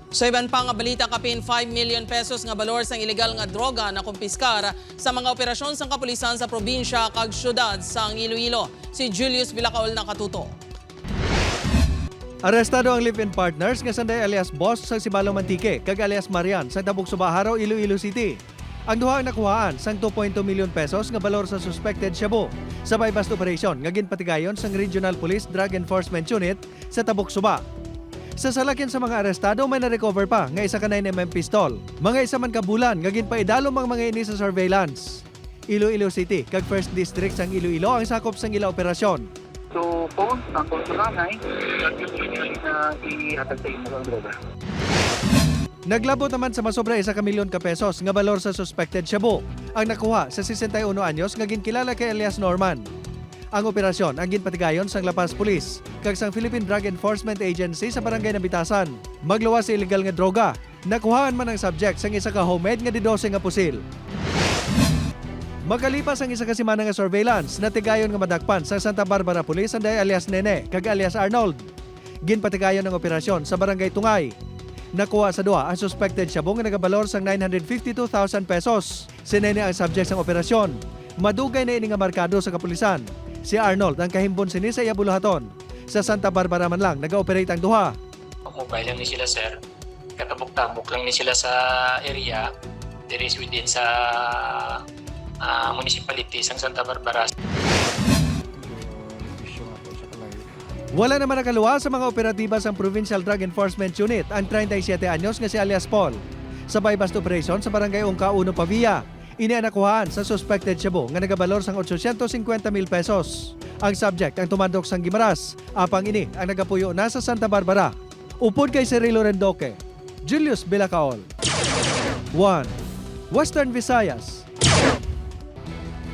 Sa iban pang balita, kapin 5 million pesos nga balor sang ilegal nga droga na kumpiskar sa mga operasyon sang kapulisan sa probinsya kag syudad sang Iloilo. Si Julius Villacaol na katuto. Arestado ang live-in partners nga sanday alias Boss sa Sibalo Mantique kag alias Marian sa Tabuk Subaharo, Iloilo City. Ang duha ang nakuhaan sang 2.2 million pesos nga balor sa suspected shabu sa bust operation nga ginpatigayon sang Regional Police Drug Enforcement Unit sa Tabuk Suba. Sa salakyan sa mga arestado, may na-recover pa nga isa ka 9mm pistol. Mga isa man kabulan nga ginpaidalo mga ini sa surveillance. Iloilo City kag First District sang Iloilo ang sakop sang ila operasyon. So, phone, tangkol sa kanay, at yung na ihatag sa inyo ng droga. Naglabot naman sa masobra 1 milyon ka pesos nga balor sa suspected shabu. Ang nakuha sa 61 anyos nga ginkilala kay alias Norman. Ang operasyon ang ginpatigayon sang La Paz Police kag sang Philippine Drug Enforcement Agency sa barangay Nabitasan. Magluwas sa illegal nga droga. Nakuhaan man ang subject sang isa ka homemade nga didose nga pusil. Makalipas ang isa ka semana nga surveillance, natigayon nga madakpan sa Santa Barbara Police anday alias Nene kag alias Arnold. Ginpatigayon ang operasyon sa barangay Tungay. Nakuha sa duha ang suspected shabu nga nagabalor sang 952,000 pesos. Si Nene ang subject sang operasyon. Madugay na ini nga markado sa kapulisan. Si Arnold ang kahimbon sini sa Bulahaton. Sa Santa Barbara man lang nag-operate ang duha. Mobile lang ni sila, sir. Katabok-tabok lang ni sila sa area. There is within sa municipality sang Santa Barbara. Wala naman nakaluwa sa mga operatiba sa Provincial Drug Enforcement Unit ang 37 anyos nga si alias Paul. Sa bust operation sa barangay Ungka 1 Pavia, ini ang nakuhaan sa suspected shabu nga nagabalor sang 850,000 pesos. Ang subject ang tumandok sang Gimaras, apang ini ang nagapuyo na sa Santa Barbara. Upod kay Cirilo Rendoque, Julius Villacaol. 1. Western Visayas